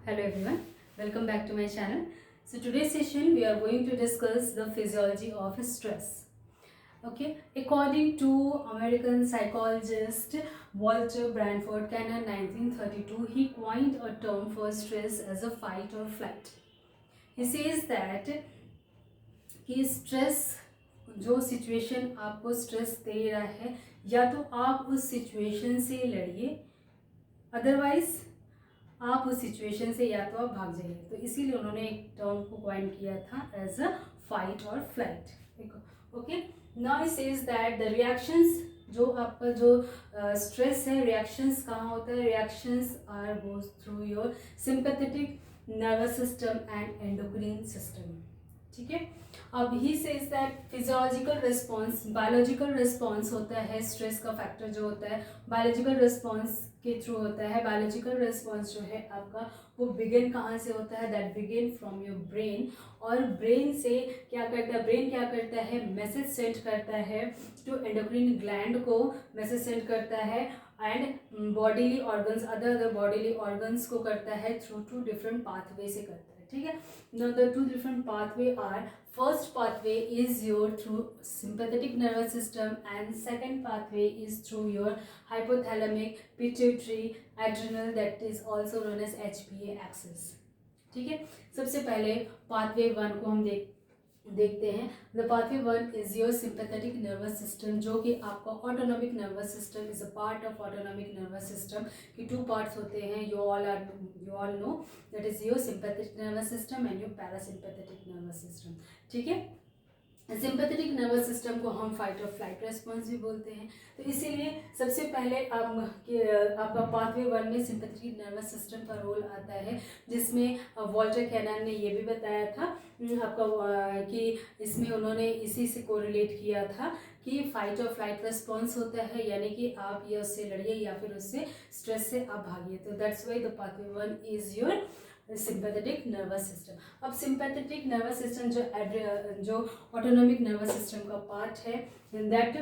Hello everyone, welcome back to my channel. So today's session we are going to discuss the physiology of stress. Okay, according to American psychologist Walter Branford Cannon 1932, he coined a term for stress as a fight or flight. He says that कि stress जो situation आपको stress दे रहा है या तो आप उस situation से लड़िए, अदरवाइज आप उस सिचुएशन से या तो आप भाग जाइए. तो इसीलिए उन्होंने एक टर्म को कॉइन किया था एज अ फाइट और flight. Okay, now it says that the reactions, जो आपका जो स्ट्रेस है, रिएक्शंस कहाँ होता है? Reactions are goes through your sympathetic nervous system and endocrine system. ठीक है. अब he says that physiological response, biological response होता है. स्ट्रेस का फैक्टर जो होता है बायोलॉजिकल रिस्पॉन्स के थ्रू होता है. बायोलॉजिकल रिस्पॉन्स जो है आपका वो बिगिन कहाँ से होता है? That begin from your brain. और ब्रेन से क्या करता है? ब्रेन क्या करता है? मैसेज सेंड करता है टू एंडोक्राइन ग्लैंड को, मैसेज सेंड करता है and bodily organs, other bodily organs को करता है थ्रू टू डिफरेंट पाथवे से करता है. ठीक है. Now the two different pathway are, first pathway is your through sympathetic nervous system and second pathway is through your hypothalamic pituitary adrenal, that is also known as HPA axis. ठीक है. सबसे पहले pathway 1 को हम देखते हैं. The pathway 1 is your sympathetic nervous system, जो कि आपका autonomic nervous system is a part of autonomic nervous system की टू पार्ट्स होते हैं. You all know that is your sympathetic nervous system and your parasympathetic nervous system. ठीक है. Sympathetic nervous system को हम फाइट और फ्लाइट रेस्पॉन्स भी बोलते हैं. तो इसीलिए सबसे पहले आपका पाथवे 1 में सिंपैथेटिक नर्वस सिस्टम का रोल आता है, जिसमें वॉल्टर कैनन ने ये भी बताया था आपका कि इसमें उन्होंने इसी से कोरिलेट किया था कि फाइट और फ्लाइट रेस्पॉन्स होता है, यानी कि आप या उससे लड़िए या फिर उससे स्ट्रेस से आप भागिए. तो that's why the pathway 1 is your sympathetic nervous system. अब सिंपैथेटिक नर्वस सिस्टम जो ऑटोनॉमिक नर्वस सिस्टम का पार्ट है, दैट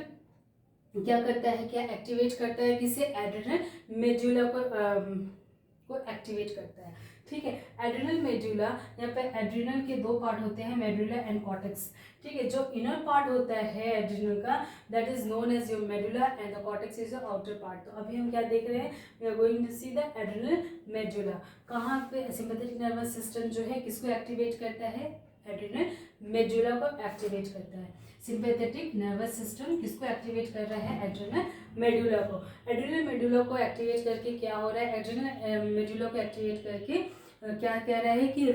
क्या करता है? क्या एक्टिवेट करता है? किसे? एड्रेनल मेडुला को एक्टिवेट करता है. ठीक है. एड्रेनल मेडुला, यहाँ पे एड्रेनल के दो पार्ट होते हैं, मेडुला एंड कॉर्टेक्स. ठीक है. जो इनर पार्ट होता है एड्रेनल का, that is known as your medulla and the cortex is your outer part. तो अभी हम क्या देख रहे हैं? We are going to see the adrenal medulla. कहाँ पे सिंपैथेटिक नर्वस सिस्टम जो है किसको एक्टिवेट करता है? एड्रेनल मेडुला को एक्टिवेट करता है. सिंपैथेटिक नर्वस सिस्टम किसको एक्टिवेट कर रहा है? एड्रेनल मेडुला को. एड्रेनल मेडुला को एक्टिवेट करके क्या हो रहा है? एड्रेनल मेडुला को एक्टिवेट करके क्या कह रहा है कि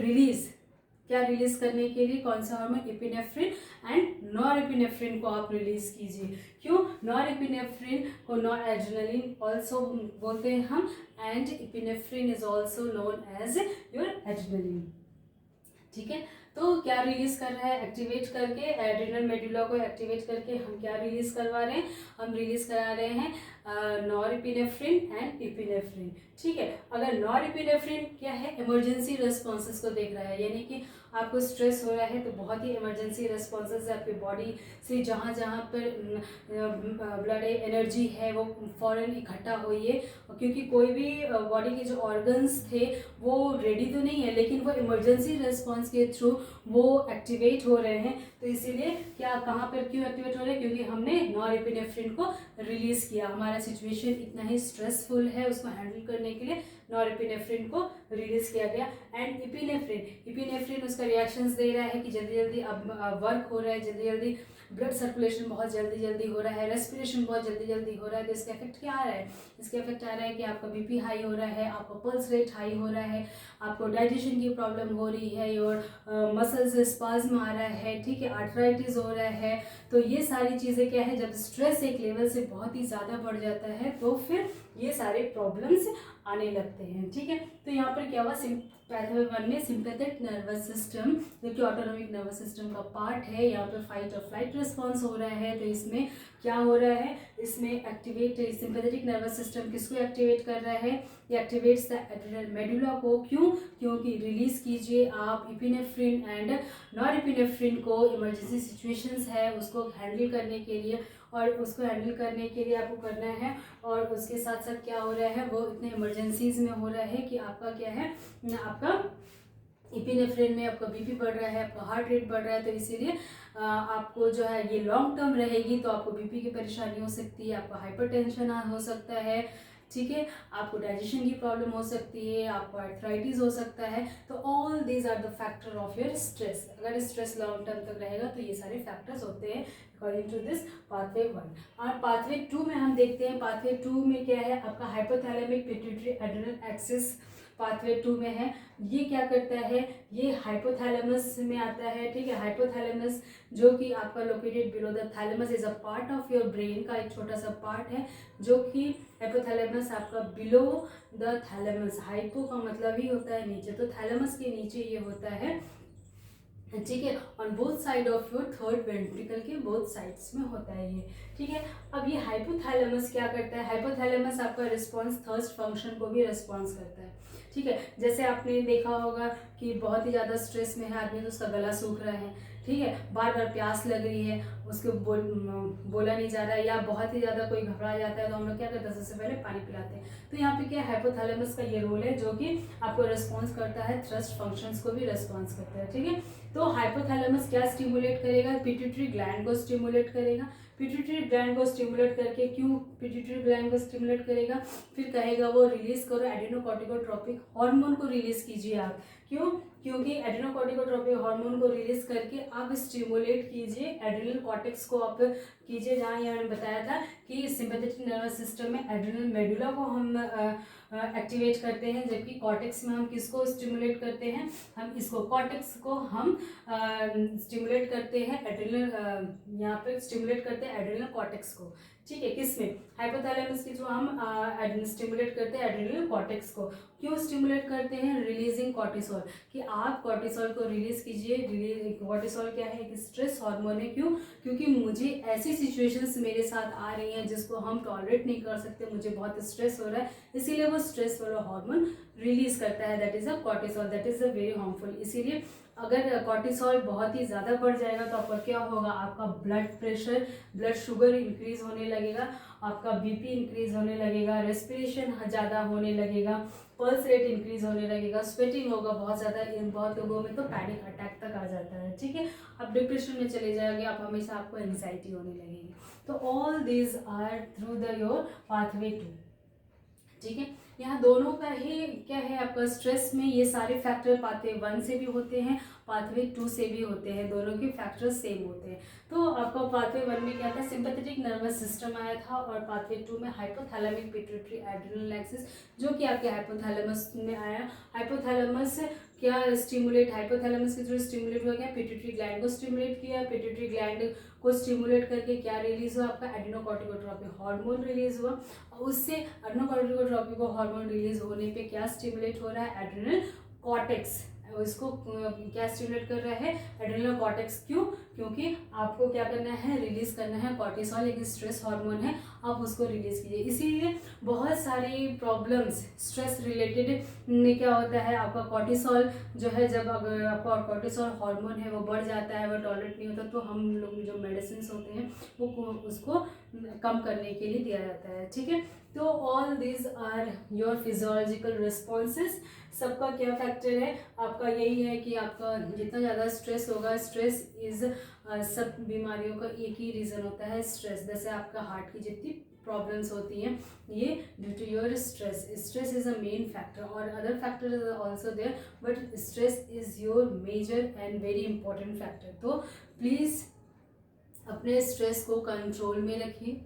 क्या रिलीज करने के लिए कौन सा हार्मोन? एपिनेफ्रिन एंड नॉरएपिनेफ्रिन को आप रिलीज कीजिए. क्यों? नॉरएपिनेफ्रिन को नॉर एड्रेनलिन ऑल्सो बोलते हैं हम, and epinephrine is also known as your adrenaline. ठीक है. तो क्या रिलीज कर रहा है? एक्टिवेट करके एड्रेनल मेडुला को एक्टिवेट करके हम क्या रिलीज करवा रहे हैं? हम रिलीज करा रहे हैं नॉरएपिनेफ्रिन एंड एपिनेफ्रिन. ठीक है. अगर नॉरएपिनेफ्रिन क्या है? इमरजेंसी रेस्पॉन्सेस को देख रहा है, यानी कि आपको स्ट्रेस हो रहा है तो बहुत ही इमरजेंसी रेस्पॉन्सेस आपकी बॉडी से जहाँ जहाँ पर ब्लड एनर्जी है वो फौरन इकट्ठा हुई है, क्योंकि कोई भी बॉडी के जो ऑर्गन्स थे वो रेडी तो नहीं है, लेकिन वो इमरजेंसी रेस्पॉन्स के थ्रू वो एक्टिवेट हो रहे हैं. तो इसीलिए क्या, कहाँ पर क्यों एक्टिवेट हो रहे हैं? क्योंकि हमने नॉरएपिनेफ्रिन को रिलीज किया. हमारा सिचुएशन इतना ही स्ट्रेसफुल है, उसको हैंडल करने के लिए नॉरएपिनेफ्रिन को रिलीज किया गया. एंड एपिनेफ्रिन उसका रिएक्शंस दे रहा है कि जल्दी जल्दी अब वर्क हो रहा है, जल्दी जल्दी ब्लड सर्कुलेशन बहुत जल्दी जल्दी हो रहा है, रेस्पिरेशन बहुत जल्दी जल्दी हो रहा है. तो इसका इफेक्ट क्या आ रहा है? इसका इफेक्ट आ रहा है कि आपका बीपी हाई हो रहा है, आपका पल्स रेट हाई हो रहा है, आपको डाइजेशन की प्रॉब्लम हो रही है, और मसल्स स्पाज्म आ रहा है. ठीक है. आर्थराइटिस हो रहा है. तो ये सारी चीज़ें क्या है? जब स्ट्रेस एक लेवल से बहुत ही ज़्यादा बढ़ जाता है तो फिर ये सारे प्रॉब्लम्स आने लगते हैं. ठीक है. तो यहाँ पर क्या हुआ? पाथवे 1 में सिंपैथेटिक नर्वस सिस्टम, जो कि ऑटोनॉमिक नर्वस सिस्टम का पार्ट है, यहाँ पे फाइट और फ्लाइट रिस्पॉन्स हो रहा है. तो इसमें क्या हो रहा है? इसमें एक्टिवेट सिंपैथेटिक नर्वस सिस्टम किसको एक्टिवेट कर रहा है, ये एक्टिवेट्स द एड्रेनल मेडुला को। क्यों? क्योंकि रिलीज कीजिए आप इपिनेफ्रिन एंड नॉरएपिनेफ्रिन को इमरजेंसी सिचुएशंस है उसको हैंडल करने के लिए, और उसको हैंडल करने के लिए आपको करना है। और उसके साथ साथ क्या हो रहा है, वो इतने इमरजेंसीज में हो रहा है कि आपका क्या है, आपका इपिनेफ्रिन में आपका बीपी बढ़ रहा है, आपका हार्ट रेट बढ़ रहा है, तो इसीलिए आपको जो है ये लॉन्ग टर्म रहेगी तो आपको बीपी की परेशानी हो सकती है, आपको हाइपरटेंशन हो सकता है, ठीक है, आपको डाइजेशन की प्रॉब्लम हो सकती है, आपको आर्थराइटिस हो सकता है। तो all these are the factor of your stress. अगर स्ट्रेस लॉन्ग टर्म तक रहेगा तो ये सारे फैक्टर्स होते हैं अकॉर्डिंग टू दिस पाथवे 1। और पाथवे 2 में हम देखते हैं, पाथवे 2 में क्या है, आपका hypothalamic pituitary adrenal axis pathway 2 में है। ये क्या करता है, ये हाइपोथैलेमस में आता है, ठीक है। हाइपोथैलेमस जो कि आपका located below the thalamus, is a part of your brain का एक छोटा सा पार्ट है जो कि हाइपोथैलेमस आपका बिलो द थैलेमस, हाइपो का मतलब ही होता है नीचे, तो थैलेमस के नीचे ये होता है, ठीक है। On both side of your third ventricle के बोथ साइड्स में होता है ये, ठीक है। अब ये हाइपोथैलेमस क्या करता है, हाइपोथैलेमस आपका रिस्पॉन्स थर्स्ट फंक्शन को भी रिस्पॉन्स करता है, ठीक है। जैसे आपने देखा होगा कि बहुत ही ज़्यादा स्ट्रेस में है आदमी तो उसका गला सूख रहा है, ठीक है, बार बार प्यास लग रही है, उसको बोला नहीं जा रहा है, या बहुत ही ज़्यादा कोई घबरा जाता है तो हम लोग क्या करते हैं, सबसे पहले पानी पिलाते हैं। तो यहाँ पे क्या हाइपोथैलेमस का ये रोल है जो कि आपको रिस्पॉन्स करता है, थ्रस्ट फंक्शंस को भी रिस्पॉन्स करता है, ठीक है। तो हाइपोथैलेमस क्या स्टिमुलेट करेगा, पिट्यूटरी ग्लैंड को स्टिमुलेट करेगा। पिट्यूटरी ग्लैंड को स्टिमुलेट करके, क्यों पिट्यूटरी ग्लैंड को स्टिमुलेट करेगा, फिर कहेगा वो रिलीज करो एडेनोकॉर्टिकोट्रोपिक हार्मोन को रिलीज कीजिए आप। क्यों? क्योंकि एडेनोकॉर्टिकोट्रोपिक हार्मोन को रिलीज करके आप स्टिमुलेट कीजिए एड्रेनल कॉर्टेक्स को, आप कीजिए, जहाँ ये मैंने बताया था कि सिंपैथेटिक नर्वस सिस्टम में एड्रेनल मेडुला को हम एक्टिवेट करते हैं, जबकि कॉर्टेक्स में हम किसको स्टिमुलेट करते हैं, हम इसको कॉर्टेक्स को हम स्टिमुलेट करते हैं, एड्रेनल यहाँ पे स्टिमुलेट करते हैं एड्रेनल कॉर्टेक्स को, ठीक है। किसमें, हाइपोथैलेमस की जो हम स्टिमुलेट करते हैं एड्रेनल कॉर्टेक्स को। क्यों स्टिमुलेट करते हैं, रिलीजिंग कॉर्टिसोल, कि आप कॉर्टिसोल को रिलीज कीजिए। कॉर्टिसोल क्या है, एक स्ट्रेस हार्मोन है। क्यों? क्योंकि मुझे ऐसी सिचुएशंस मेरे साथ आ रही हैं जिसको हम टॉलरेट नहीं कर सकते, मुझे बहुत स्ट्रेस हो रहा है, इसीलिए वो स्ट्रेस वाला हार्मोन रिलीज करता है, that is a cortisol, that is a very harmful. इसीलिए अगर कॉर्टिसोल बहुत ही ज़्यादा बढ़ जाएगा तो आपका क्या होगा, आपका blood pressure, blood sugar increase होने लगेगा, आपका बीपी इंक्रीज होने लगेगा, रेस्पिरेशन ज़्यादा होने लगेगा, पल्स रेट इंक्रीज होने लगेगा, स्वेटिंग होगा बहुत ज़्यादा, इन बहुत लोगों में तो पैनिक अटैक तक आ जाता है, ठीक है। आप डिप्रेशन में चले जाएंगे, आप हमेशा आपको एंजाइटी होने लगेगी। तो all this are through the your pathway 2, ठीक है। यहाँ दोनों का ही क्या है, आपका स्ट्रेस में ये सारे फैक्टर पाथवे 1 से भी होते हैं, पाथवे 2 से भी होते हैं, दोनों के फैक्टर सेम होते हैं। तो आपका पाथवे 1 में क्या था, सिंपैथेटिक नर्वस सिस्टम आया था, और पाथवे 2 में हाइपोथैलेमिक पिट्यूटरी एड्रेनल एक्सिस, जो कि आपके हाइपोथैलेमस में आया। हाइपोथैलेमस क्या स्टिमुलेट, हाइपोथैलेमस के थ्रू स्टिमुलेट हुआ, क्या पिट्यूटरी ग्लैंड को स्टिमुलेट किया, पिट्यूटरी ग्लैंड को स्टिमुलेट करके क्या रिलीज हुआ, आपका एडेनोकॉर्टिकोट्रोपिक हार्मोन रिलीज हुआ। उससे एडेनोकॉर्टिकोट्रोपिक हार्मोन रिलीज होने पे क्या स्टिमुलेट हो रहा है, एड्रेनल कॉर्टेक्स, इसको क्या स्टिमुलेट कर रहा है, एड्रेनल कॉर्टेक्स। क्यों? क्योंकि आपको क्या करना है, रिलीज करना है कॉर्टिसोल, एक स्ट्रेस हार्मोन है, आप उसको रिलीज कीजिए। इसीलिए बहुत सारी प्रॉब्लम्स स्ट्रेस रिलेटेड में क्या होता है, आपका कॉर्टिसोल जो है, जब अगर आपका कॉर्टिसोल हार्मोन है वो बढ़ जाता है, वो टॉलरेट नहीं होता, तो हम लोग जो मेडिसिन होते हैं वो उसको कम करने के लिए दिया जाता है, ठीक है। तो all this are your physiological responses. सबका क्या फैक्टर है, आपका यही है कि आपका जितना ज़्यादा स्ट्रेस होगा, स्ट्रेस इज सब बीमारियों का एक ही रीज़न होता है, स्ट्रेस। जैसे आपका हार्ट की जितनी प्रॉब्लम्स होती हैं ये due to your stress, stress is a main factor, और other factor is also there, but stress is your major and very important factor. तो प्लीज़ अपने स्ट्रेस को कंट्रोल में रखिए,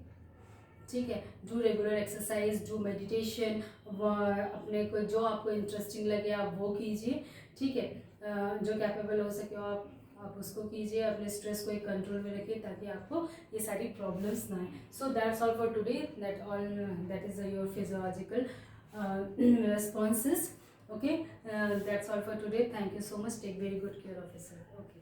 ठीक है। Do regular exercise, do meditation, अपने को जो आपको इंटरेस्टिंग लगे आप वो कीजिए, ठीक है। जो कैपेबल हो सके आप उसको कीजिए, अपने स्ट्रेस को एक कंट्रोल में रखिए ताकि आपको ये सारी प्रॉब्लम्स ना आए। So that's all for today, that is your physiological responses, okay. That's all for today. Thank you so much. Take very good care of yourself. Okay.